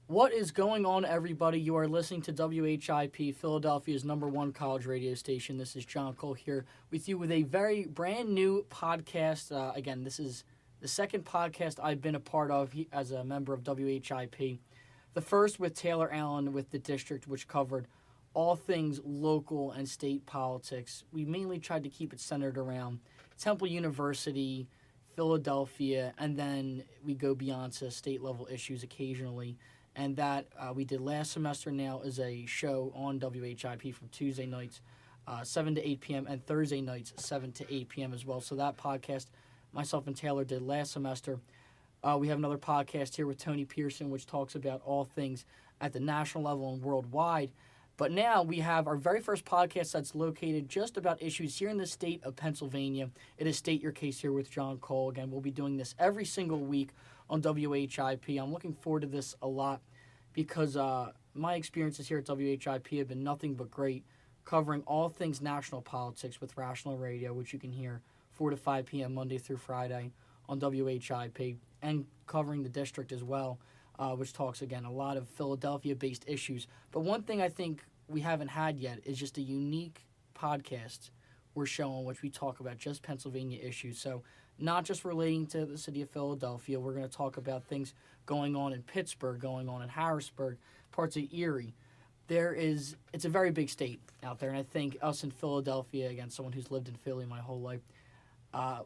What is going on, everybody? You are listening to WHIP, Philadelphia's #1 college radio station. This is John Cole here with you with a very brand new podcast. Again, this is the second podcast I've been a part of as a member of WHIP. The first with Taylor Allen with the district, which covered all things local and state politics. We mainly tried to keep it centered around Temple University, Philadelphia, and then we go beyond to state-level issues occasionally. And that we did last semester now is a show on WHIP from Tuesday nights, 7 to 8 p.m., and Thursday nights, 7 to 8 p.m. as well. So that podcast, myself and Taylor did last semester. We have another podcast here with Tony Pearson, which talks about all things at the national level and worldwide. But now we have our very first podcast that's located just about issues here in the state of Pennsylvania. It is State Your Case here with John Cole. Again, we'll be doing this every single week on WHIP. I'm looking forward to this a lot because my experiences here at WHIP have been nothing but great, covering all things national politics with Rational Radio, which you can hear 4 to 5 p.m. Monday through Friday on WHIP, and covering the district as well, which talks, again, a lot of Philadelphia-based issues. But one thing I think we haven't had yet is just a unique podcast or show on which we talk about just Pennsylvania issues. So not just relating to the city of Philadelphia. We're going to talk about things going on in Pittsburgh, going on in Harrisburg, parts of Erie. It's a very big state out there, and I think us in Philadelphia, again, someone who's lived in Philly my whole life,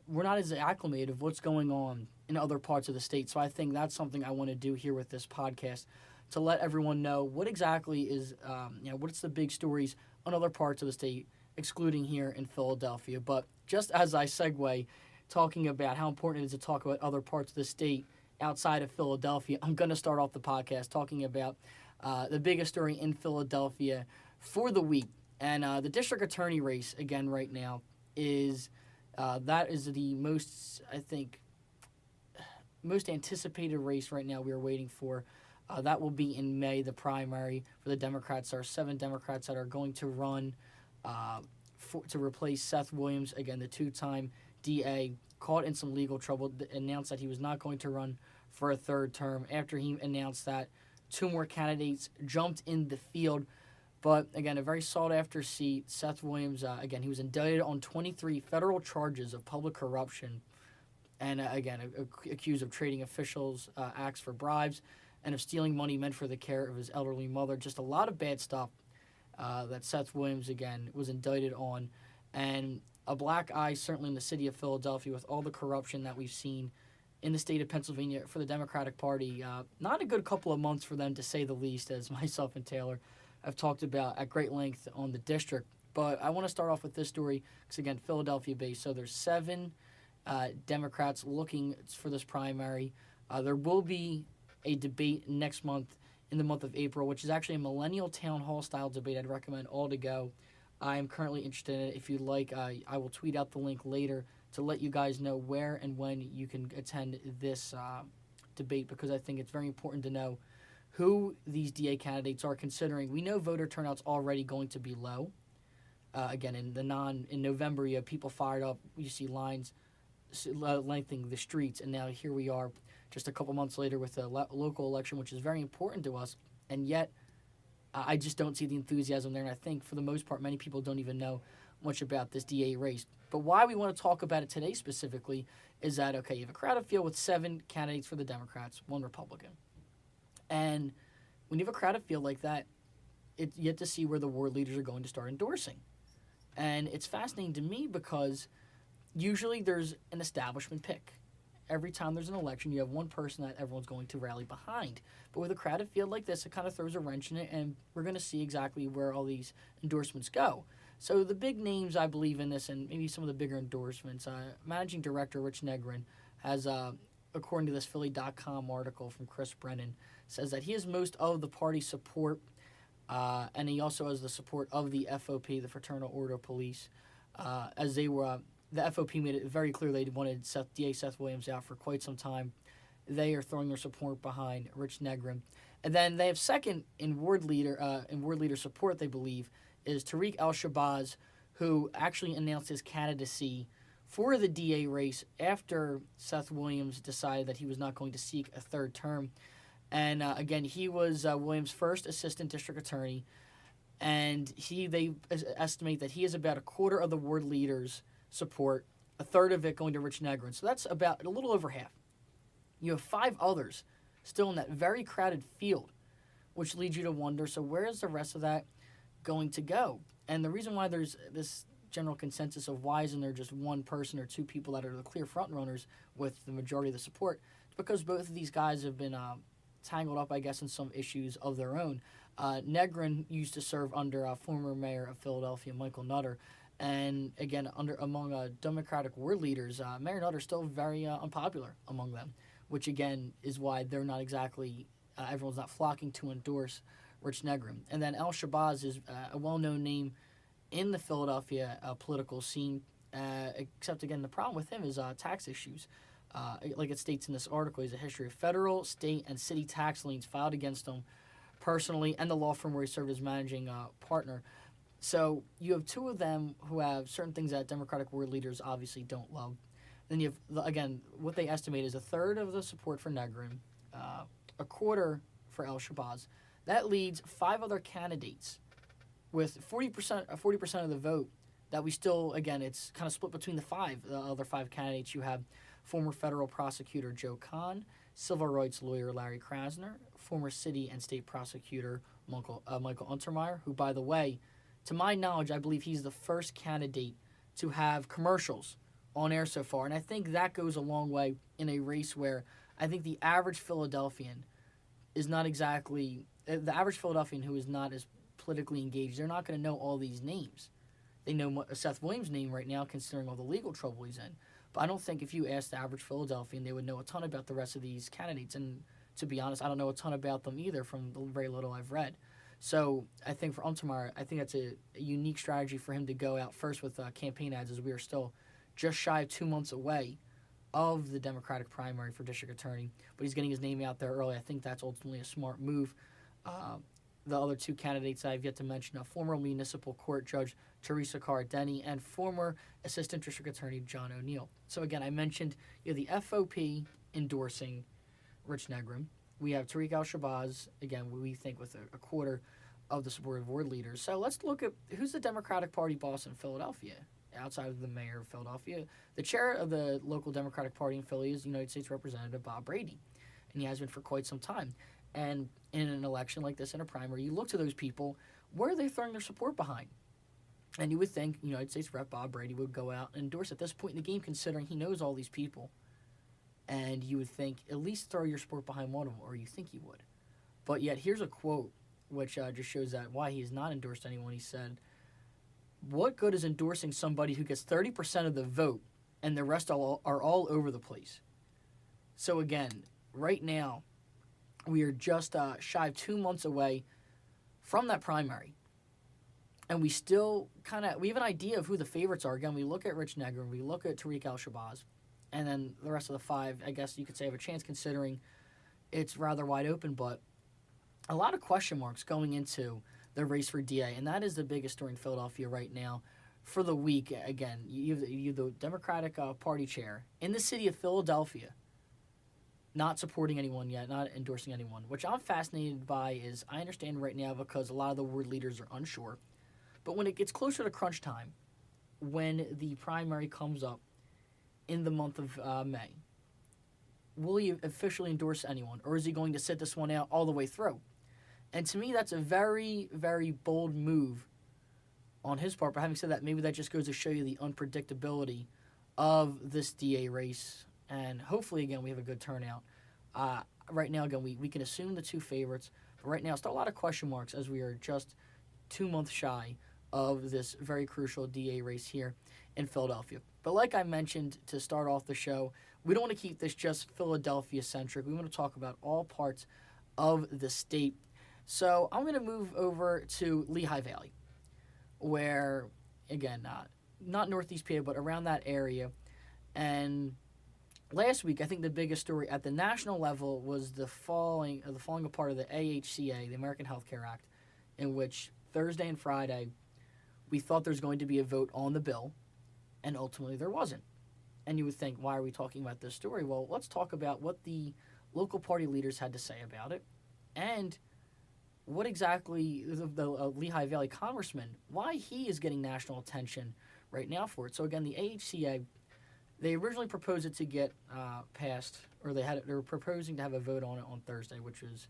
we're not as acclimated of what's going on in other parts of the state. So I think that's something I want to do here with this podcast, to let everyone know what exactly is, what's the big stories on other parts of the state, excluding here in Philadelphia. But just as I segue, talking about how important it is to talk about other parts of the state outside of Philadelphia, I'm going to start off the podcast talking about the biggest story in Philadelphia for the week. And the district attorney race, again, right now, is that is the most, I think, most anticipated race right now we are waiting for. That will be in May, the primary for the Democrats. There are 7 Democrats that are going to run to replace Seth Williams, again, the two-time DA, caught in some legal trouble, announced that he was not going to run for a third term. After he announced that, 2 more candidates jumped in the field. But, again, a very sought-after seat. Seth Williams, again, he was indicted on 23 federal charges of public corruption and, accused of trading officials' acts for bribes and of stealing money meant for the care of his elderly mother. Just a lot of bad stuff that Seth Williams, again, was indicted on. And a black eye, certainly in the city of Philadelphia, with all the corruption that we've seen in the state of Pennsylvania for the Democratic Party. Not a good couple of months for them, to say the least, as myself and Taylor have talked about at great length on the district. But I want to start off with this story because, again, Philadelphia-based. So there's 7 Democrats looking for this primary. There will be a debate next month, in the month of April, which is actually a millennial town hall style debate. I'd recommend all to go. I am currently interested in it. If you'd like, I will tweet out the link later to let you guys know where and when you can attend this debate, because I think it's very important to know who these DA candidates are considering. We know voter turnout's already going to be low. Again, in November, you have people fired up. You see lines lengthening the streets, and now here we are just a couple months later with a local election, which is very important to us, and yet I just don't see the enthusiasm there, and I think for the most part many people don't even know much about this DA race. But why we want to talk about it today specifically is that, okay, you have a crowded field with 7 candidates for the Democrats, 1 Republican. And when you have a crowded field like that, it's yet to see where the ward leaders are going to start endorsing. And it's fascinating to me because usually there's an establishment pick. Every time there's an election, you have one person that everyone's going to rally behind. But with a crowded field like this, it kind of throws a wrench in it, and we're going to see exactly where all these endorsements go. So the big names I believe in this, and maybe some of the bigger endorsements, Managing Director Rich Negrin has, according to this Philly.com article from Chris Brennan, says that he has most of the party support, and he also has the support of the FOP, the Fraternal Order of Police, as they were... The FOP made it very clear they wanted DA Seth Williams out for quite some time. They are throwing their support behind Rich Negrin. And then they have second in ward leader support, they believe, is Tariq El-Shabazz, who actually announced his candidacy for the DA race after Seth Williams decided that he was not going to seek a third term. And again, he was Williams' first assistant district attorney, and they estimate that he has about a quarter of the ward leaders' support, a third of it going to Rich Negrin. So that's about a little over half. You have 5 others still in that very crowded field, which leads you to wonder, so where is the rest of that going to go? And the reason why there's this general consensus of why isn't there just one person or 2 people that are the clear front runners with the majority of the support, it's because both of these guys have been tangled up, I guess, in some issues of their own. Negrin used to serve under former mayor of Philadelphia, Michael Nutter, and again, among Democratic ward leaders, Mayor Nutter is still very unpopular among them, which again is why they're not exactly, everyone's not flocking to endorse Rich Negrin. And then Al Shabazz is a well-known name in the Philadelphia political scene, except again, the problem with him is tax issues. Like it states in this article, he's a history of federal, state, and city tax liens filed against him personally and the law firm where he served as managing partner. So you have 2 of them who have certain things that Democratic ward leaders obviously don't love. Then you have, again, what they estimate is a third of the support for Negrin, a quarter for El Shabazz. That leads 5 other candidates with 40% of the vote that we still, again, it's kind of split between the other 5 candidates. You have former federal prosecutor Joe Kahn, civil rights lawyer Larry Krasner, former city and state prosecutor Michael Untermeyer, who, by the way, to my knowledge, I believe he's the first candidate to have commercials on air so far. And I think that goes a long way in a race where I think the average Philadelphian is not exactly, the average Philadelphian who is not as politically engaged, they're not going to know all these names. They know Seth Williams' name right now, considering all the legal trouble he's in. But I don't think if you asked the average Philadelphian, they would know a ton about the rest of these candidates. And to be honest, I don't know a ton about them either from the very little I've read. So I think for Untermeyer, I think that's a unique strategy for him to go out first with campaign ads, as we are still just shy of 2 months away of the Democratic primary for district attorney. But he's getting his name out there early. I think that's ultimately a smart move. The other 2 candidates I've yet to mention, former municipal court judge Teresa Carr-Denny and former assistant district attorney John O'Neill. So again, I mentioned the FOP endorsing Rich Negrin. We have Tariq Al-Shabazz, again, we think with a quarter of the support of ward leaders. So let's look at who's the Democratic Party boss in Philadelphia, outside of the mayor of Philadelphia. The chair of the local Democratic Party in Philly is United States Representative Bob Brady, and he has been for quite some time. And in an election like this, in a primary, you look to those people, where are they throwing their support behind? And you would think United States Rep. Bob Brady would go out and endorse at this point in the game, considering he knows all these people. And you would think, at least throw your support behind one of them, or you think he would. But yet, here's a quote which just shows that why he has not endorsed anyone. He said, "What good is endorsing somebody who gets 30% of the vote and the rest are all over the place?" So again, right now, we are just shy of 2 months away from that primary. And we still we have an idea of who the favorites are. Again, we look at Rich Negrin, we look at Tariq Al-Shabazz, and then the rest of the 5, I guess you could say, have a chance considering it's rather wide open, but a lot of question marks going into the race for DA, and that is the biggest story in Philadelphia right now. For the week, again, you have the Democratic Party chair in the city of Philadelphia not supporting anyone yet, not endorsing anyone, which I'm fascinated by. Is I understand right now because a lot of the ward leaders are unsure, but when it gets closer to crunch time, when the primary comes up in the month of May, will he officially endorse anyone, or is he going to sit this one out all the way through? And to me, that's a very, very bold move on his part. But having said that, maybe that just goes to show you the unpredictability of this DA race. And hopefully, again, we have a good turnout. Right now, again, we can assume the 2 favorites. But right now, still a lot of question marks as we are just 2 months shy of this very crucial DA race here in Philadelphia. But like I mentioned to start off the show, we don't want to keep this just Philadelphia-centric. We want to talk about all parts of the state. So I'm going to move over to Lehigh Valley, where, again, not Northeast PA, but around that area. And last week, I think the biggest story at the national level was the falling apart of the AHCA, the American Health Care Act, in which Thursday and Friday we thought there was going to be a vote on the bill, and ultimately there wasn't. And you would think, why are we talking about this story? Well, let's talk about what the local party leaders had to say about it, and what exactly the Lehigh Valley congressman, why he is getting national attention right now for it. So again, the AHCA, they originally proposed it to get passed, or they were proposing to have a vote on it on Thursday, which was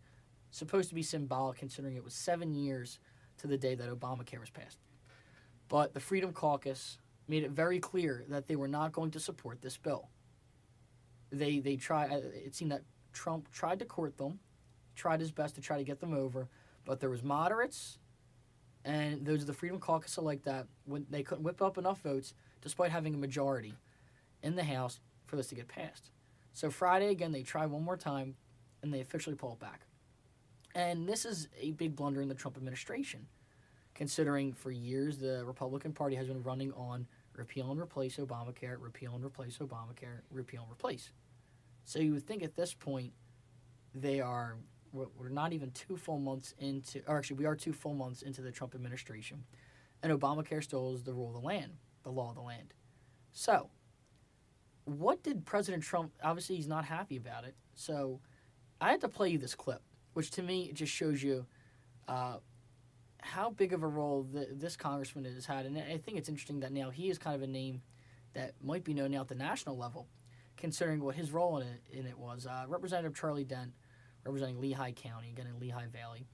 supposed to be symbolic considering it was 7 years to the day that Obamacare was passed. But the Freedom Caucus made it very clear that they were not going to support this bill. It seemed that Trump tried to court them, tried his best to try to get them over, but there was moderates, and those of the Freedom Caucus are like that, when they couldn't whip up enough votes, despite having a majority in the House, for this to get passed. So Friday, again, they try one more time, and they officially pull it back. And this is a big blunder in the Trump administration, considering for years the Republican Party has been running on repeal and replace Obamacare, repeal and replace Obamacare, repeal and replace. So you would think at this point we're not even 2 full months into, or actually we are 2 full months into the Trump administration, and Obamacare still is the rule of the land, the law of the land. So what did President Trump, obviously he's not happy about it, so I had to play you this clip, which to me it just shows you how big of a role this congressman has had. And I think it's interesting that now he is kind of a name that might be known now at the national level, considering what his role in it was. Representative Charlie Dent, representing Lehigh County, again in Lehigh Valley.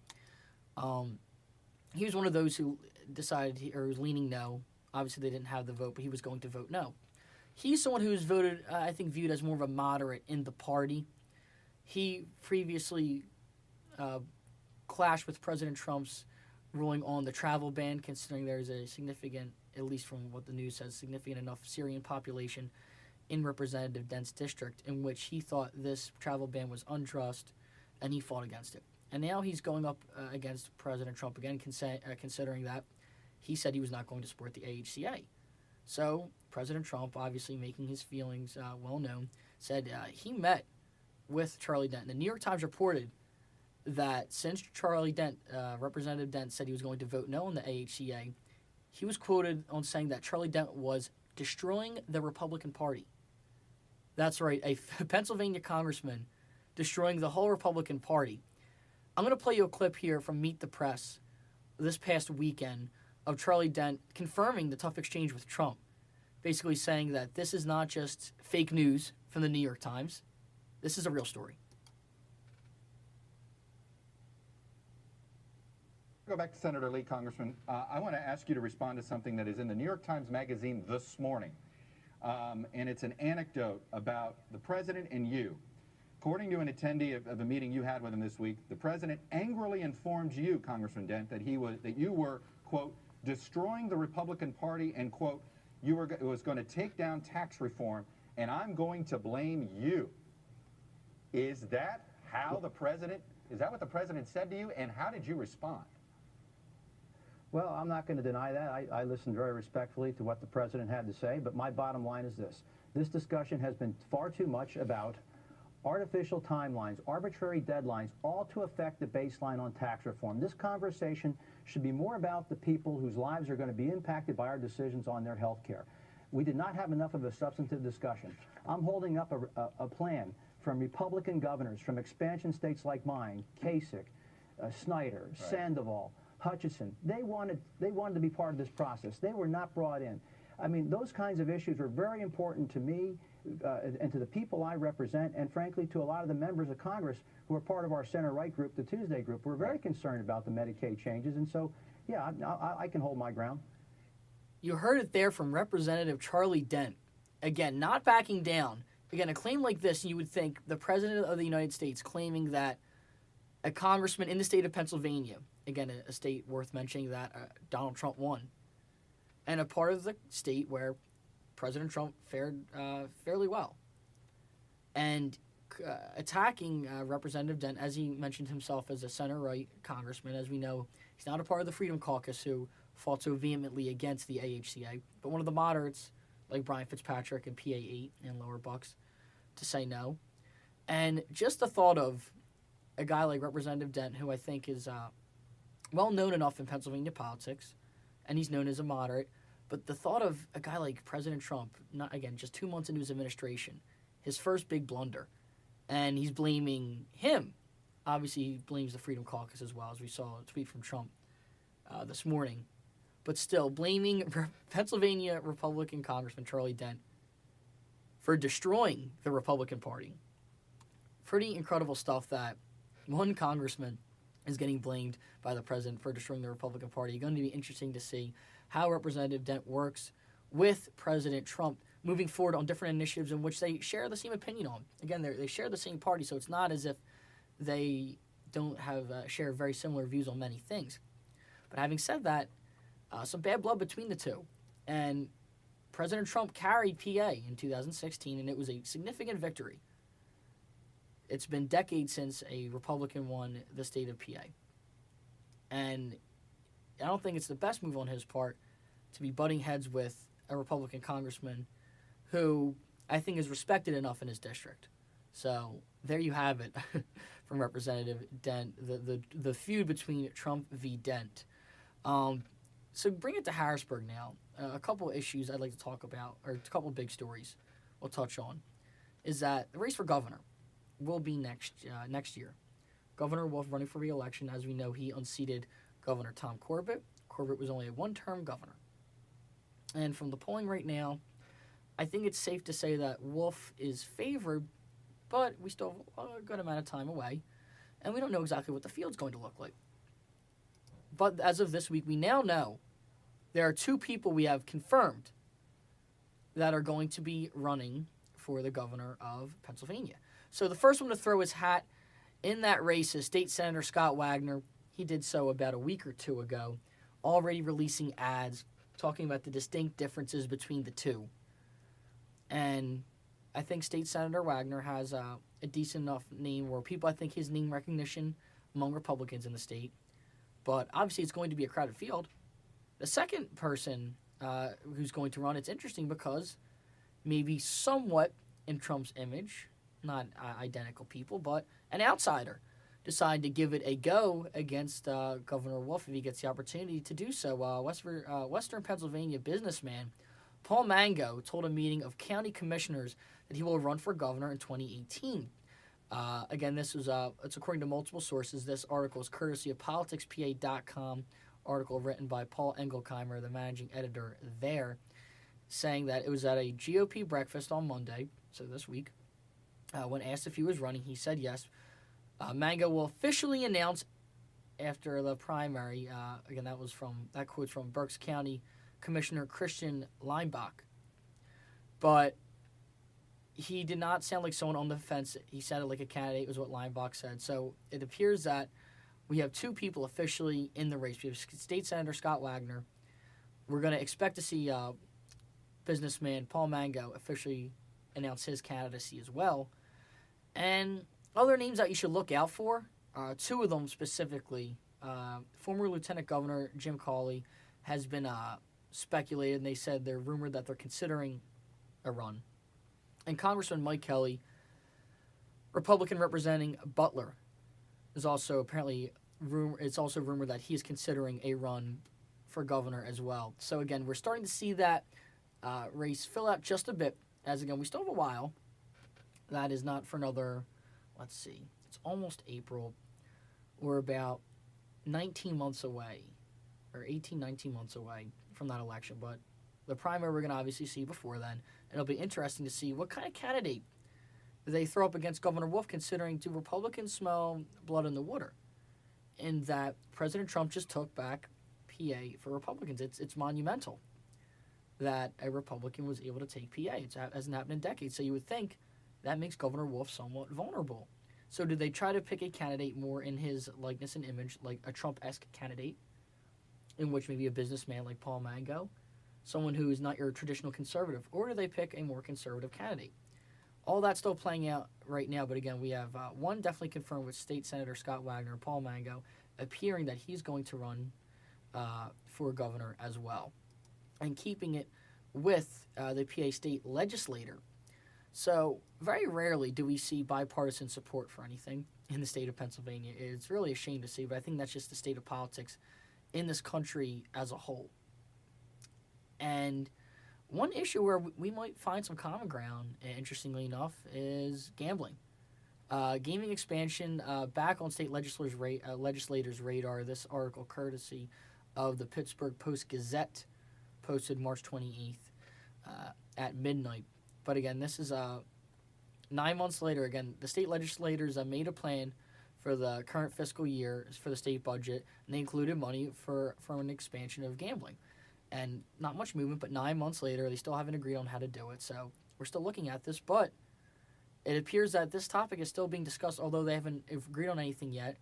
He was one of those who decided, or was leaning no. Obviously they didn't have the vote, but he was going to vote no. He's someone who was voted, I think, viewed as more of a moderate in the party. He previously clashed with President Trump's ruling on the travel ban, considering there's a significant, at least from what the news says, significant enough Syrian population in Representative Dent's district, in which he thought this travel ban was unjust, and he fought against it. And now he's going up against President Trump again, considering that he said he was not going to support the AHCA. So President Trump, obviously making his feelings well known, said he met with Charlie Dent. The New York Times reported that since Charlie Dent, Representative Dent, said he was going to vote no on the AHCA, he was quoted on saying that Charlie Dent was destroying the Republican Party. That's right, a Pennsylvania congressman destroying the whole Republican Party. I'm going to play you a clip here from Meet the Press this past weekend of Charlie Dent confirming the tough exchange with Trump, basically saying that this is not just fake news from the New York Times. This is a real story. Go back to Senator Lee, Congressman. I want to ask you to respond to something that is in the New York Times Magazine this morning. And it's an anecdote about the president and you. According to an attendee of a meeting you had with him this week, the president angrily informed you, Congressman Dent, that you were, quote, destroying the Republican Party and, quote, it was going to take down tax reform, and I'm going to blame you. Is that what the president said to you, and how did you respond? Well, I'm not going to deny that. I listened very respectfully to what the president had to say, but my bottom line is this. This discussion has been far too much about artificial timelines, arbitrary deadlines, all to affect the baseline on tax reform. This conversation should be more about the people whose lives are going to be impacted by our decisions on their health care. We did not have enough of a substantive discussion. I'm holding up a plan from Republican governors from expansion states like mine, Kasich, Snyder, right, Sandoval, Hutchinson. They wanted to be part of this process. They were not brought in. I mean, those kinds of issues are very important to me and to the people I represent, and frankly to a lot of the members of Congress who are part of our center-right group, the Tuesday group. We're very concerned about the Medicaid changes, and so, yeah, I can hold my ground. You heard it there from Representative Charlie Dent. Again, not backing down. Again, a claim like this, you would think the President of the United States claiming that a congressman in the state of Pennsylvania, again, a state worth mentioning that Donald Trump won, and a part of the state where President Trump fared fairly well. And attacking Representative Dent, as he mentioned himself as a center-right congressman, as we know, he's not a part of the Freedom Caucus who fought so vehemently against the AHCA, but one of the moderates, like Brian Fitzpatrick and PA 8 and Lower Bucks, to say no. And just the thought of a guy like Representative Dent, who I think is well known enough in Pennsylvania politics, and he's known as a moderate, but the thought of a guy like President Trump, not again, just 2 months into his administration, his first big blunder, And he's blaming him. Obviously, he blames the Freedom Caucus as well, as we saw a tweet from Trump this morning. But still, blaming Pennsylvania Republican Congressman Charlie Dent for destroying the Republican Party. Pretty incredible stuff that one congressman is getting blamed by the president for destroying the Republican Party. It's going to be interesting to see how Representative Dent works with President Trump moving forward on different initiatives in which they share the same opinion on. Again, they share the same party, so it's not as if they don't have share very similar views on many things. But having said that, some bad blood between the two. And President Trump carried PA in 2016, and it was a significant victory. It's been decades since a Republican won the state of PA. And I don't think it's the best move on his part to be butting heads with a Republican congressman who I think is respected enough in his district. So there you have it from Representative Dent, the feud between Trump v. Dent. So bring it to Harrisburg now. A couple of issues I'd like to talk about, or a couple of big stories we'll touch on, is that the race for governor will be next year. Governor Wolf running for re-election. As we know, he unseated Governor Tom Corbett. Corbett was only a one-term governor. And from the polling right now, I think it's safe to say that Wolf is favored, but we still have a good amount of time away, and we don't know exactly what the field's going to look like. But as of this week, we now know there are two people we have confirmed that are going to be running for the governor of Pennsylvania. So the first one to throw his hat in that race is State Senator Scott Wagner. He did so about a week or two ago, already releasing ads talking about the distinct differences between the two. And I think State Senator Wagner has a decent enough name where people, I think, his name recognition among Republicans in the state. But obviously it's going to be a crowded field. The second person who's going to run, it's interesting because maybe somewhat in Trump's image, not identical people, but an outsider decided to give it a go against Governor Wolf if he gets the opportunity to do so. Western Pennsylvania businessman Paul Mango told a meeting of county commissioners that he will run for governor in 2018. Again, this was it's according to multiple sources. This article is courtesy of politicspa.com, article written by Paul Engelkheimer, the managing editor there, saying that it was at a GOP breakfast on Monday, so this week. When asked if he was running, he said yes. Mango will officially announce after the primary. Again, that quote's from Berks County Commissioner Christian Leinbach. But he did not sound like someone on the fence. He sounded like a candidate, was what Leinbach said. So it appears that we have two people officially in the race. We have State Senator Scott Wagner. We're going to expect to see businessman Paul Mango officially announce his candidacy as well. And other names that you should look out for, two of them specifically. Former Lieutenant Governor Jim Cawley has been speculated, and they said they're rumored that they're considering a run. And Congressman Mike Kelly, Republican representing Butler, is also apparently it's also rumored that he is considering a run for governor as well. So again, we're starting to see that race fill out just a bit. As again, we still have a while. That is not for another, let's see, it's almost April. We're about 19 months away, or 18, 19 months away from that election. But the primary we're going to obviously see before then. It'll be interesting to see what kind of candidate they throw up against Governor Wolf, considering do Republicans smell blood in the water? In that President Trump just took back PA for Republicans. It's monumental that a Republican was able to take PA. It hasn't happened in decades. So you would think that makes Governor Wolf somewhat vulnerable. So did they try to pick a candidate more in his likeness and image, like a Trump-esque candidate, in which maybe a businessman like Paul Mango, someone who is not your traditional conservative, or do they pick a more conservative candidate? All that's still playing out right now, but again, we have one definitely confirmed with State Senator Scott Wagner, Paul Mango, appearing that he's going to run for governor as well, and keeping it with the PA state legislature. So very rarely do we see bipartisan support for anything in the state of Pennsylvania. It's really a shame to see, but I think that's just the state of politics in this country as a whole. And one issue where we might find some common ground, interestingly enough, is gambling. Gaming expansion back on state legislators' radar. This article, courtesy of the Pittsburgh Post-Gazette, posted March 28th at midnight. But again, this is 9 months later. Again, the state legislators made a plan for the current fiscal year for the state budget, and they included money for an expansion of gambling. And not much movement, but 9 months later, they still haven't agreed on how to do it. So we're still looking at this, but it appears that this topic is still being discussed, although they haven't agreed on anything yet.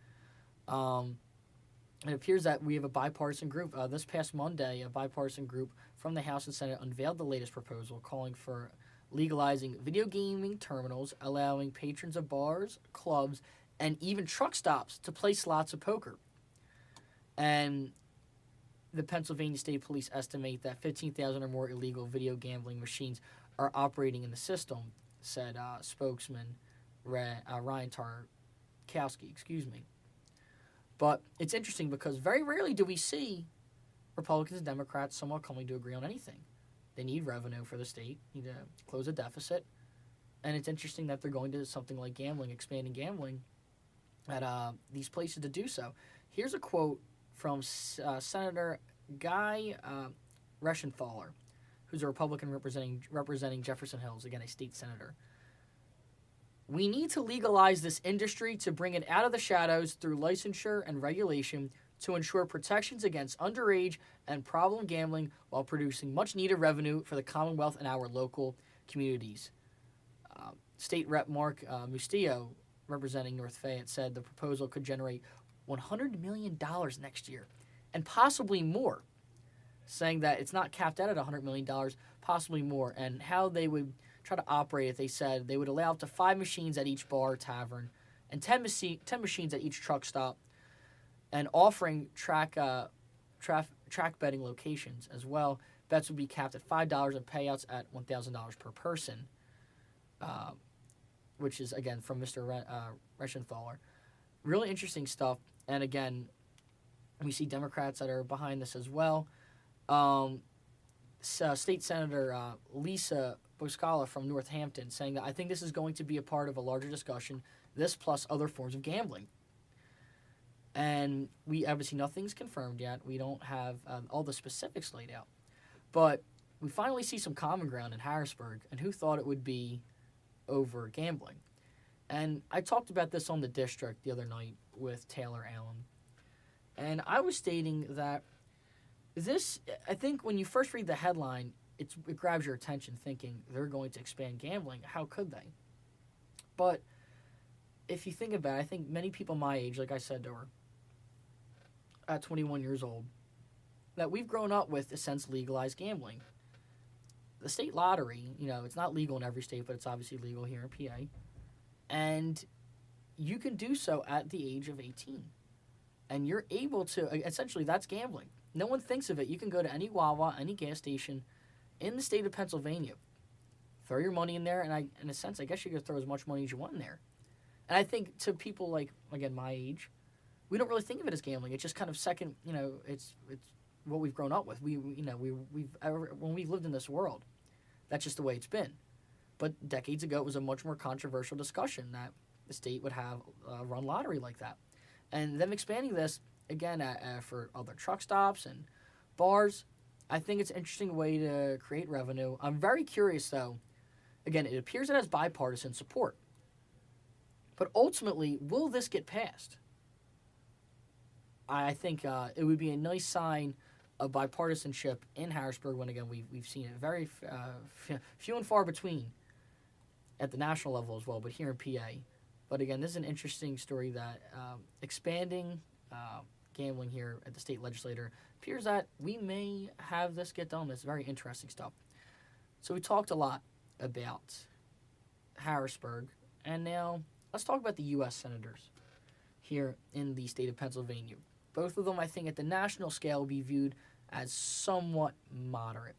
It appears that we have a bipartisan group. This past Monday, a bipartisan group from the House and Senate unveiled the latest proposal calling for legalizing video gaming terminals, allowing patrons of bars, clubs, and even truck stops to play slots of poker. And the Pennsylvania State Police estimate that 15,000 or more illegal video gambling machines are operating in the system, said spokesman Ryan Tarkowski. But it's interesting because very rarely do we see Republicans and Democrats somewhat coming to agree on anything. They need revenue for the state, need to close a deficit, and it's interesting that they're going to something like gambling, expanding gambling at these places to do so. Here's a quote from Senator Guy Reschenthaler, who's a Republican representing Jefferson Hills, again a state senator. "We need to legalize this industry to bring it out of the shadows through licensure and regulation to ensure protections against underage and problem gambling while producing much-needed revenue for the Commonwealth and our local communities." State Rep Mark Mustillo, representing North Fayette, said the proposal could generate $100 million next year and possibly more, saying that it's not capped out at $100 million, possibly more. And how they would try to operate it, they said they would allow up to 5 machines at each bar or tavern and 10 machines at each truck stop, and offering track betting locations as well. Bets would be capped at $5 and payouts at $1,000 per person, which is, again, from Mr. Reschenthaler. Really interesting stuff. And, again, we see Democrats that are behind this as well. State Senator Lisa Boscala from Northampton saying that I think this is going to be a part of a larger discussion, this plus other forms of gambling. And we obviously nothing's confirmed yet. We don't have all the specifics laid out. But we finally see some common ground in Harrisburg, and who thought it would be over gambling? And I talked about this on the district the other night with Taylor Allen. And I was stating that this, I think when you first read the headline, it grabs your attention thinking they're going to expand gambling. How could they? But if you think about it, I think many people my age, like I said to her, at 21 years old, that we've grown up with, a sense, legalized gambling. The state lottery, it's not legal in every state, but it's obviously legal here in PA. And you can do so at the age of 18. And you're able to, essentially, that's gambling. No one thinks of it. You can go to any Wawa, any gas station in the state of Pennsylvania, throw your money in there, and in a sense, I guess you could throw as much money as you want in there. And I think to people like, again, my age, we don't really think of it as gambling. It's just kind of second, it's what we've grown up with. When we've lived in this world, that's just the way it's been. But decades ago, it was a much more controversial discussion that the state would have run lottery like that. And them expanding this, again, for other truck stops and bars, I think it's an interesting way to create revenue. I'm very curious, though. Again, it appears it has bipartisan support. But ultimately, will this get passed? I think it would be a nice sign of bipartisanship in Harrisburg when, again, we've seen it very few and far between at the national level as well, but here in PA. But, again, this is an interesting story that expanding gambling here at the state legislature appears that we may have this get done. It's very interesting stuff. So we talked a lot about Harrisburg, and now let's talk about the U.S. senators here in the state of Pennsylvania. Both of them, I think, at the national scale will be viewed as somewhat moderate,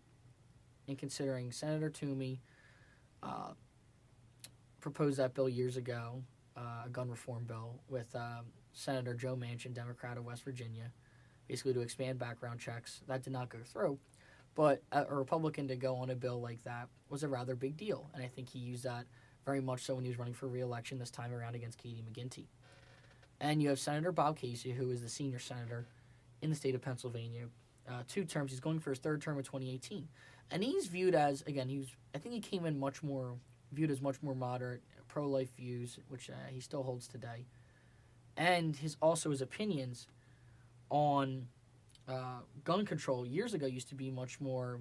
in considering Senator Toomey proposed that bill years ago, a gun reform bill, with Senator Joe Manchin, Democrat of West Virginia, basically to expand background checks. That did not go through. But a Republican to go on a bill like that was a rather big deal, and I think he used that very much so when he was running for re-election this time around against Katie McGinty. And you have Senator Bob Casey, who is the senior senator in the state of Pennsylvania. 2 terms. He's going for his 3rd term in 2018. And he's viewed as, again, I think he came in viewed as much more moderate, pro-life views, which he still holds today. And his opinions on gun control years ago used to be much more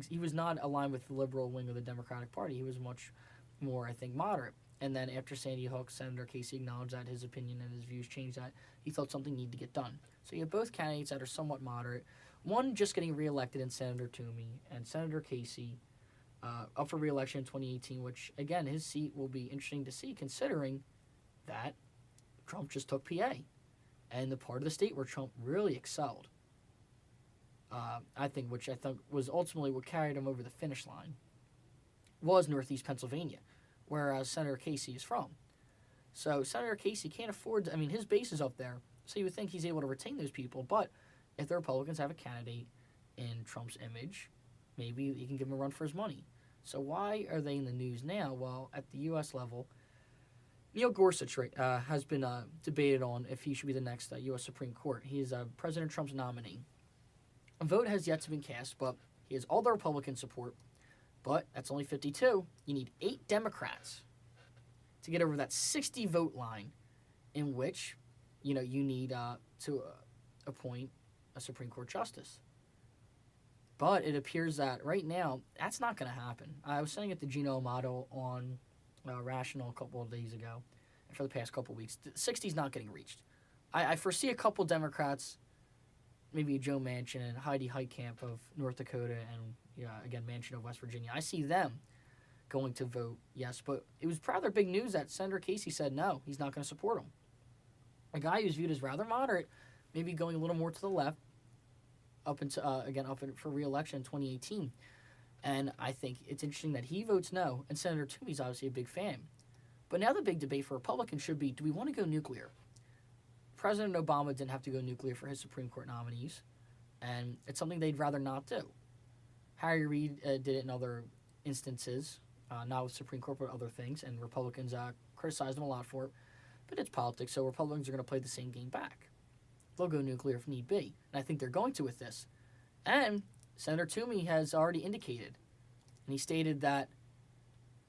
he was not aligned with the liberal wing of the Democratic Party. He was much more, I think, moderate. And then after Sandy Hook, Senator Casey acknowledged that his opinion and his views changed, that he thought something needed to get done. So you have both candidates that are somewhat moderate. One just getting reelected in Senator Toomey, and Senator Casey up for reelection in 2018, which, again, his seat will be interesting to see, considering that Trump just took PA, and the part of the state where Trump really excelled. Which I think was ultimately what carried him over the finish line, was Northeast Pennsylvania, where Senator Casey is from. So Senator Casey can't afford his base is up there, so you would think he's able to retain those people, but if the Republicans have a candidate in Trump's image, maybe he can give him a run for his money. So why are they in the news now? Well, at the U.S. level, Neil Gorsuch has been debated on if he should be the next U.S. Supreme Court. He is President Trump's nominee. A vote has yet to be cast, but he has all the Republican support. But that's only 52. You need 8 Democrats to get over that 60-vote line, in which, you need to appoint a Supreme Court justice. But it appears that right now, that's not going to happen. I was saying at the Gino Amato on Rational a couple of days ago, and for the past couple of weeks, 60 is not getting reached. I foresee a couple Democrats, maybe Joe Manchin and Heidi Heitkamp of North Dakota, and again, Manchin of West Virginia. I see them going to vote yes, but it was rather big news that Senator Casey said no, he's not going to support him. A guy who's viewed as rather moderate, maybe going a little more to the left, up for re-election in 2018. And I think it's interesting that he votes no, and Senator Toomey's obviously a big fan. But now the big debate for Republicans should be, do we want to go nuclear? President Obama didn't have to go nuclear for his Supreme Court nominees, and it's something they'd rather not do. Harry Reid did it in other instances, not with Supreme Court, but other things, and Republicans criticized him a lot for it. But it's politics, so Republicans are going to play the same game back. They'll go nuclear if need be, and I think they're going to with this. And Senator Toomey has already indicated, and he stated that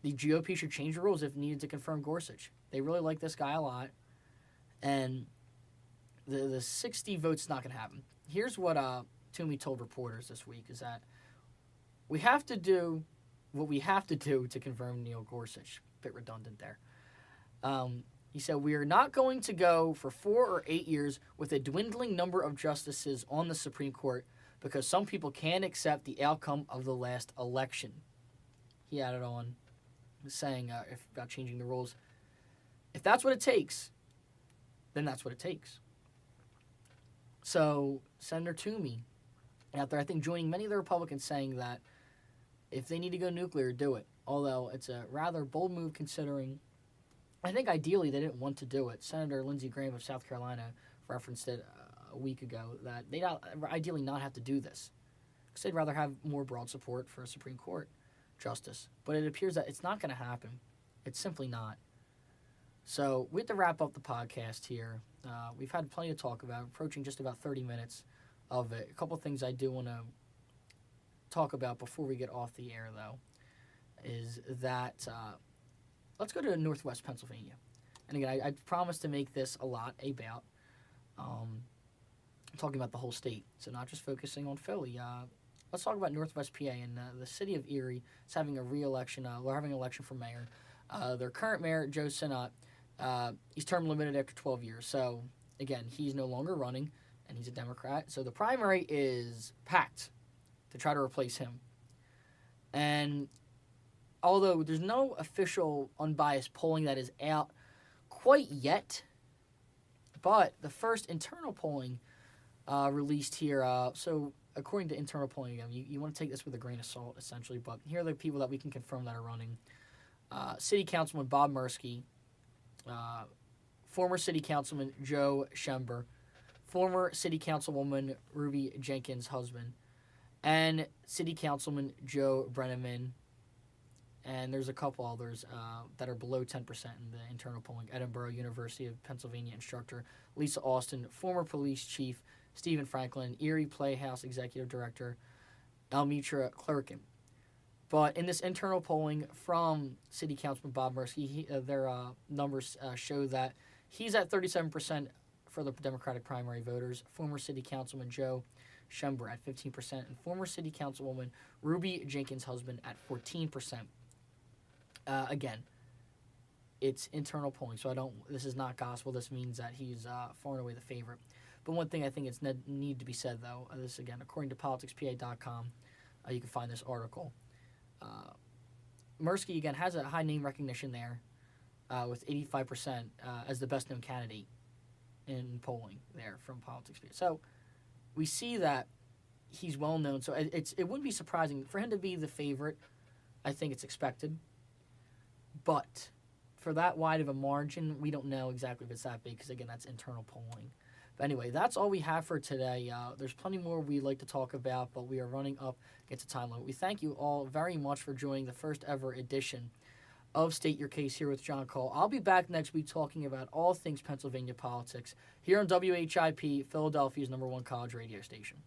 the GOP should change the rules if needed to confirm Gorsuch. They really like this guy a lot, and the 60 votes is not going to happen. Here's what Toomey told reporters this week, is that we have to do what we have to do to confirm Neil Gorsuch. A bit redundant there. He said, we are not going to go for 4 or 8 years with a dwindling number of justices on the Supreme Court because some people can't accept the outcome of the last election. He added on, saying about changing the rules. If that's what it takes, then that's what it takes. So Senator Toomey out there, I think, joining many of the Republicans saying that if they need to go nuclear, do it. Although it's a rather bold move considering, I think ideally they didn't want to do it. Senator Lindsey Graham of South Carolina referenced it a week ago, that they'd ideally not have to do this, because they'd rather have more broad support for a Supreme Court justice. But it appears that it's not going to happen. It's simply not. So we have to wrap up the podcast here. We've had plenty to talk about, approaching just about 30 minutes of it. A couple things I do want to talk about before we get off the air, though, is that let's go to Northwest Pennsylvania. And again, I promised to make this a lot about talking about the whole state, so not just focusing on Philly. Let's talk about Northwest PA, and the city of Erie is having a re-election. We're having an election for mayor. Their current mayor, Joe Sinnott, he's term limited after 12 years. So, again, he's no longer running, and he's a Democrat. So the primary is packed to try to replace him. And although there's no official unbiased polling that is out quite yet, but the first internal polling released here, so according to internal polling, again, you want to take this with a grain of salt, essentially, but here are the people that we can confirm that are running. City Councilman Bob Mursky, former City Councilman Joe Schember, former City Councilwoman Ruby Jenkins' husband, and City Councilman Joe Brenneman, and there's a couple others that are below 10% in the internal polling. Edinburgh, University of Pennsylvania instructor Lisa Austin, former police chief Stephen Franklin, Erie Playhouse executive director Elmitra Clerkin. But in this internal polling from City Councilman Bob Mursky, their numbers show that he's at 37% for the Democratic primary voters, former City Councilman Joe Schember at 15%, and former City Councilwoman Ruby Jenkins' husband at 14%. Again, it's internal polling, so this is not gospel. This means that he's far and away the favorite. But one thing I think it's need to be said, though, this again, according to politicspa.com, you can find this article. Mursky, again, has a high name recognition there with 85% as the best known candidate in polling there from politicspa. So we see that he's well known. So it wouldn't be surprising for him to be the favorite. I think it's expected. But for that wide of a margin, we don't know exactly if it's that big because, again, that's internal polling. But anyway, that's all we have for today. There's plenty more we'd like to talk about, but we are running up against a time limit. We thank you all very much for joining the first ever edition of State Your Case here with John Cole. I'll be back next week talking about all things Pennsylvania politics here on WHIP, Philadelphia's #1 college radio station.